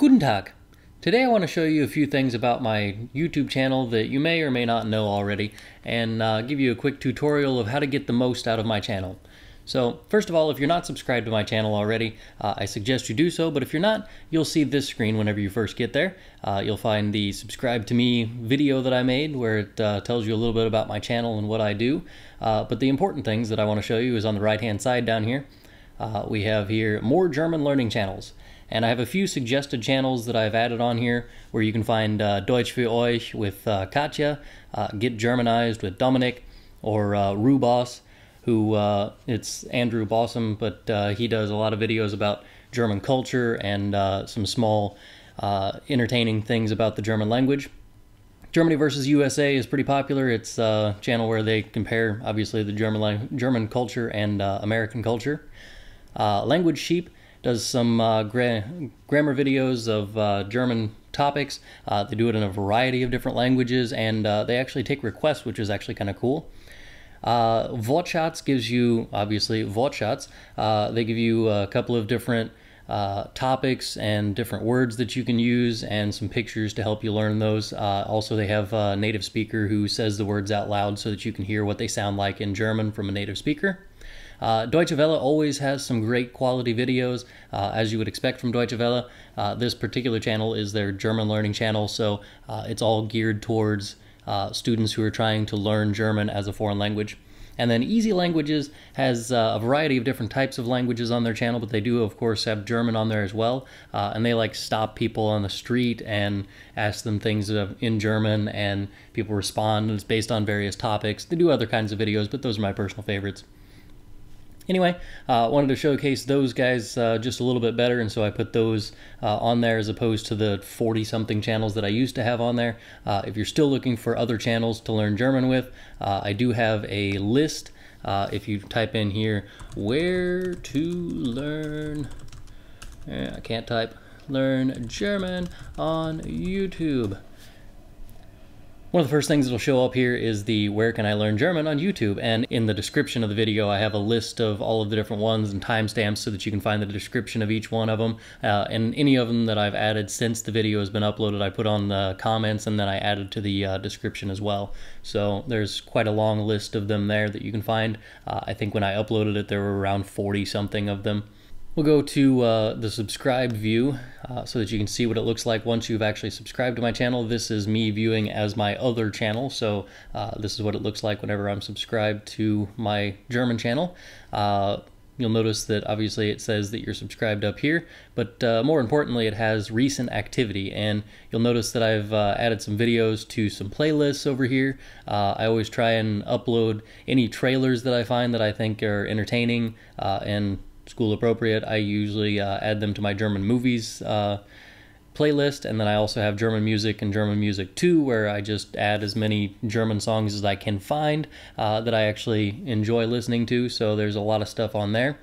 Guten Tag. Today I want to show you a few things about my YouTube channel that you may or may not know already, and give you a quick tutorial of how to get the most out of my channel. So first of all, if you're not subscribed to my channel already, I suggest you do so, but if you're not, you'll see this screen whenever you first get there. You'll find the subscribe to me video that I made where it tells you a little bit about my channel and what I do. But the important things that I want to show you is on the right hand side down here. We have here more German learning channels. And I have a few suggested channels that I've added on here where you can find Deutsch für euch with Katja, Get Germanized with Dominic, or Ruboss, who it's Andrew Bossum, but he does a lot of videos about German culture and some small entertaining things about the German language. Germany versus USA is pretty popular. It's a channel where they compare, obviously, the German culture and American culture. Language Sheep does some grammar videos of German topics. They do it in a variety of different languages, and they actually take requests, which is actually kind of cool. Wortschatz gives you, obviously, Wortschatz. They give you a couple of different topics and different words that you can use and some pictures to help you learn those. Also, they have a native speaker who says the words out loud so that you can hear what they sound like in German from a native speaker. Deutsche Welle always has some great quality videos, as you would expect from Deutsche Welle. This particular channel is their German learning channel, so it's all geared towards students who are trying to learn German as a foreign language. And then Easy Languages has a variety of different types of languages on their channel, but they do, of course, have German on there as well. And they like stop people on the street and ask them things in German, and people respond, and it's based on various topics. They do other kinds of videos, but those are my personal favorites. Anyway, wanted to showcase those guys just a little bit better, and so I put those on there as opposed to the 40-something channels that I used to have on there. If you're still looking for other channels to learn German with, I do have a list. If you type in here, where to learn, I can't type, learn German on YouTube. One of the first things that will show up here is the Where Can I Learn German on YouTube, and in the description of the video I have a list of all of the different ones and timestamps so that you can find the description of each one of them, and any of them that I've added since the video has been uploaded I put on the comments, and then I added to the description as well. So there's quite a long list of them there that you can find. I think when I uploaded it there were around 40 something of them. We'll go to the subscribe view so that you can see what it looks like once you've actually subscribed to my channel. This is me viewing as my other channel, so this is what it looks like whenever I'm subscribed to my German channel. You'll notice that obviously it says that you're subscribed up here, but more importantly it has recent activity, and you'll notice that I've added some videos to some playlists over here. I always try and upload any trailers that I find that I think are entertaining and school appropriate. I usually add them to my German movies playlist, and then I also have German music and German music 2, where I just add as many German songs as I can find that I actually enjoy listening to, so there's a lot of stuff on there.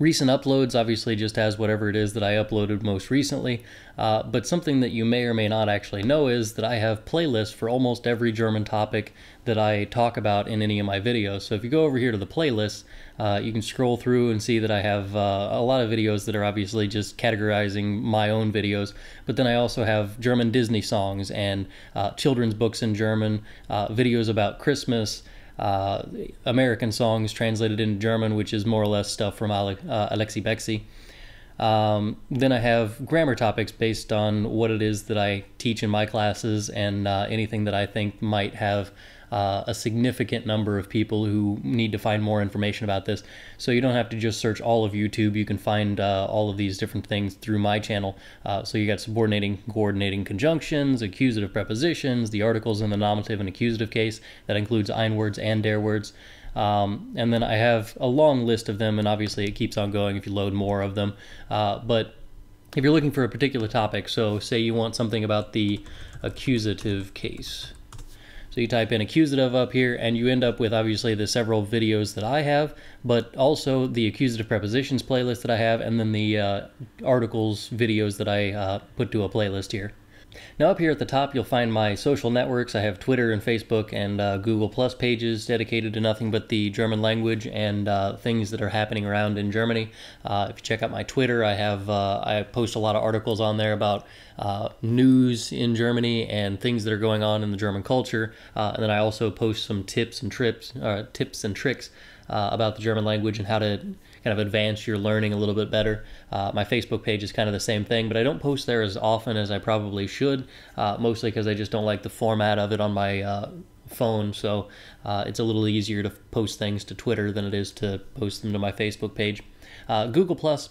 Recent uploads obviously just has whatever it is that I uploaded most recently, but something that you may or may not actually know is that I have playlists for almost every German topic that I talk about in any of my videos. So if you go over here to the playlists, you can scroll through and see that I have a lot of videos that are obviously just categorizing my own videos, but then I also have German Disney songs and children's books in German, videos about Christmas, American songs translated into German, which is more or less stuff from Alexi Bexi. Then I have grammar topics based on what it is that I teach in my classes, and anything that I think might have a significant number of people who need to find more information about this. So you don't have to just search all of YouTube. You can find all of these different things through my channel. So you got subordinating, coordinating conjunctions, accusative prepositions, the articles in the nominative and accusative case. That includes ein words and der words. And then I have a long list of them, and obviously it keeps on going if you load more of them. But if you're looking for a particular topic, so say you want something about the accusative case, so you type in accusative up here, and you end up with obviously the several videos that I have, but also the accusative prepositions playlist that I have, and then the articles videos that I put to a playlist here. Now up here at the top you'll find my social networks. I have Twitter and Facebook and Google Plus pages dedicated to nothing but the German language and things that are happening around in Germany. If you check out my Twitter, I post a lot of articles on there about news in Germany and things that are going on in the German culture. And then I also post some tips and tricks about the German language and how to kind of advance your learning a little bit better. My Facebook page is kind of the same thing, but I don't post there as often as I probably should, mostly because I just don't like the format of it on my phone, so it's a little easier to post things to Twitter than it is to post them to my Facebook page. Google Plus,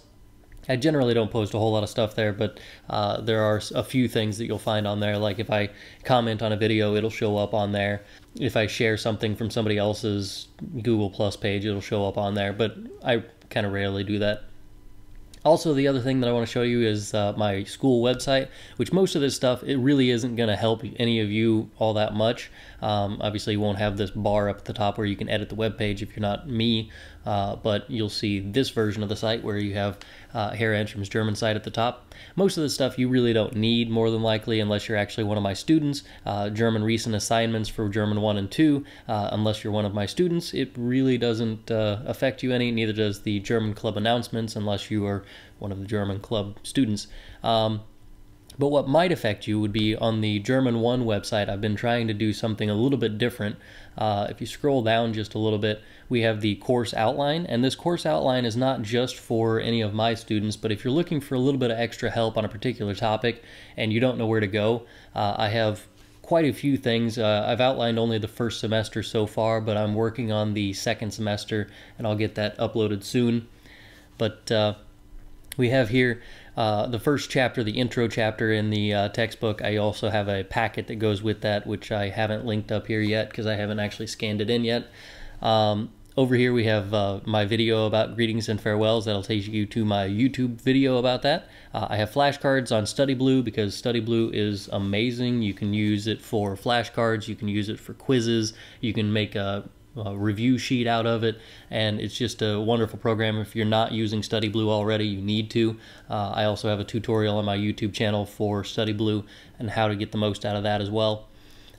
I generally don't post a whole lot of stuff there, but there are a few things that you'll find on there. Like if I comment on a video, it'll show up on there. If I share something from somebody else's Google Plus page, it'll show up on there, but I kind of rarely do that. Also, the other thing that I want to show you is my school website, which most of this stuff, it really isn't going to help any of you all that much. Obviously, you won't have this bar up at the top where you can edit the web page if you're not me, but you'll see this version of the site where you have Herr Antrim's German site at the top. Most of the stuff you really don't need, more than likely, unless you're actually one of my students. German recent assignments for German 1 and 2, unless you're one of my students, it really doesn't affect you any. Neither does the German club announcements unless you are one of the German club students. But what might affect you would be on the German 1 website. I've been trying to do something a little bit different. If you scroll down just a little bit, we have the course outline, and this course outline is not just for any of my students, but if you're looking for a little bit of extra help on a particular topic and you don't know where to go, I have quite a few things. I've outlined only the first semester so far, but I'm working on the second semester, and I'll get that uploaded soon. But we have here the first chapter, the intro chapter in the textbook. I also have a packet that goes with that, which I haven't linked up here yet because I haven't actually scanned it in yet. Over here we have my video about greetings and farewells. That'll take you to my YouTube video about that. I have flashcards on Study Blue because Study Blue is amazing. You can use it for flashcards, you can use it for quizzes, you can make a review sheet out of it, and it's just a wonderful program. If you're not using Study Blue already, you need to. I also have a tutorial on my YouTube channel for Study Blue and how to get the most out of that as well.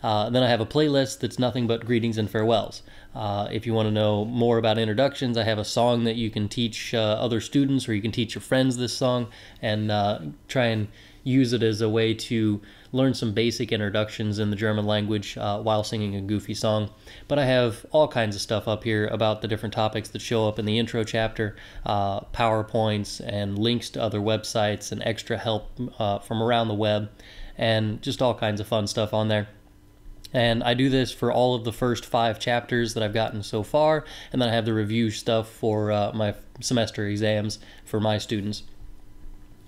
Then I have a playlist that's nothing but greetings and farewells. If you want to know more about introductions, I have a song that you can teach other students, or you can teach your friends this song and try and use it as a way to learn some basic introductions in the German language while singing a goofy song. But I have all kinds of stuff up here about the different topics that show up in the intro chapter, PowerPoints and links to other websites and extra help from around the web, and just all kinds of fun stuff on there. And I do this for all of the first 5 chapters that I've gotten so far, and then I have the review stuff for my semester exams for my students.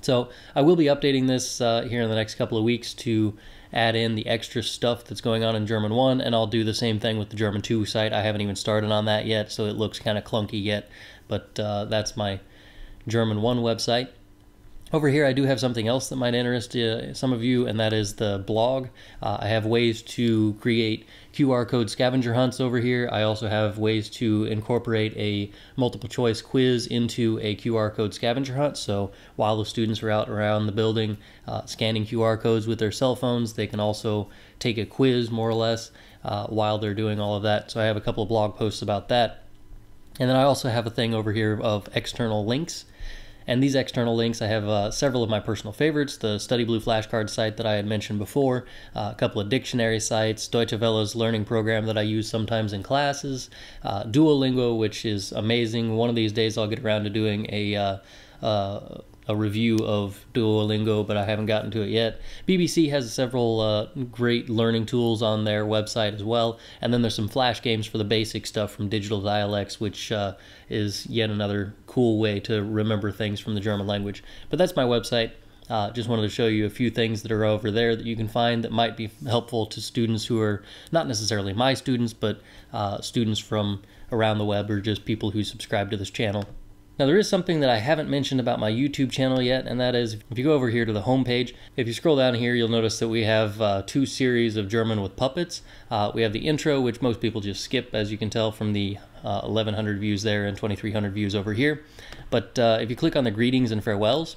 So I will be updating this here in the next couple of weeks to add in the extra stuff that's going on in German 1, and I'll do the same thing with the German 2 site. I haven't even started on that yet, so it looks kind of clunky yet, but that's my German 1 website. Over here I do have something else that might interest some of you, and that is the blog. I have ways to create QR code scavenger hunts over here. I also have ways to incorporate a multiple choice quiz into a QR code scavenger hunt. So while the students are out around the building scanning QR codes with their cell phones, they can also take a quiz more or less while they're doing all of that. So I have a couple of blog posts about that. And then I also have a thing over here of external links. And these external links, I have several of my personal favorites: the Study Blue flashcard site that I had mentioned before, a couple of dictionary sites, Deutsch Welle's learning program that I use sometimes in classes, Duolingo, which is amazing. One of these days I'll get around to doing a review of Duolingo, but I haven't gotten to it yet. BBC has several great learning tools on their website as well, and then there's some flash games for the basic stuff from Digital Dialects, which is yet another cool way to remember things from the German language. But that's my website. Just wanted to show you a few things that are over there that you can find that might be helpful to students who are not necessarily my students, but students from around the web, or just people who subscribe to this channel. Now there is something that I haven't mentioned about my YouTube channel yet, and that is if you go over here to the home page, if you scroll down here, you'll notice that we have 2 series of German with puppets. We have the intro, which most people just skip, as you can tell from the 1,100 views there and 2,300 views over here. But if you click on the greetings and farewells,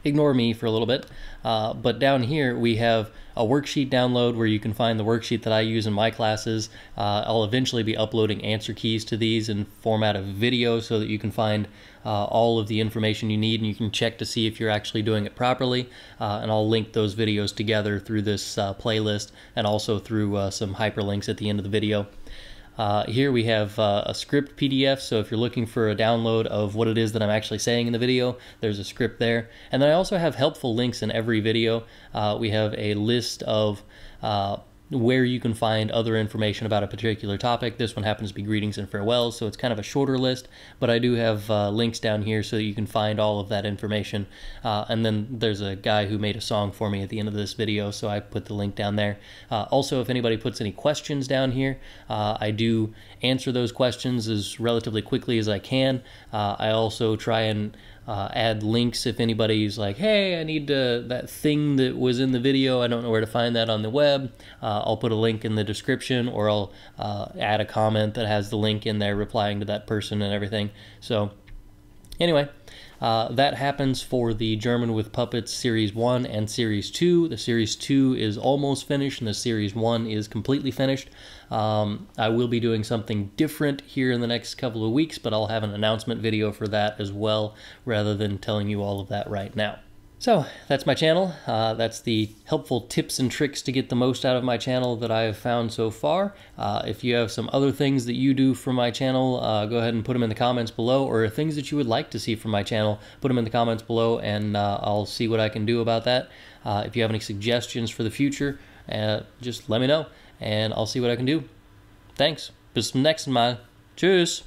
ignore me for a little bit. But down here we have a worksheet download where you can find the worksheet that I use in my classes. I'll eventually be uploading answer keys to these in format of video so that you can find all of the information you need, and you can check to see if you're actually doing it properly. And I'll link those videos together through this playlist, and also through some hyperlinks at the end of the video. Here we have a script PDF, so if you're looking for a download of what it is that I'm actually saying in the video, there's a script there. And then I also have helpful links in every video. We have a list of where you can find other information about a particular topic. This one happens to be greetings and farewells, so it's kind of a shorter list, but I do have links down here so that you can find all of that information. And then there's a guy who made a song for me at the end of this video, so I put the link down there. Also, if anybody puts any questions down here, I do answer those questions as relatively quickly as I can. I also try and add links if anybody's like, hey, I need that thing that was in the video, I don't know where to find that on the web. I'll put a link in the description, or I'll add a comment that has the link in there replying to that person and everything. So anyway, that happens for the German with Puppets Series 1 and Series 2. The Series 2 is almost finished, and the Series 1 is completely finished. I will be doing something different here in the next couple of weeks, but I'll have an announcement video for that as well, rather than telling you all of that right now. So that's my channel. That's the helpful tips and tricks to get the most out of my channel that I have found so far. If you have some other things that you do for my channel, go ahead and put them in the comments below, or things that you would like to see from my channel, put them in the comments below, and I'll see what I can do about that. If you have any suggestions for the future, just let me know, and I'll see what I can do. Thanks. Bis zum nächsten Mal. Tschüss.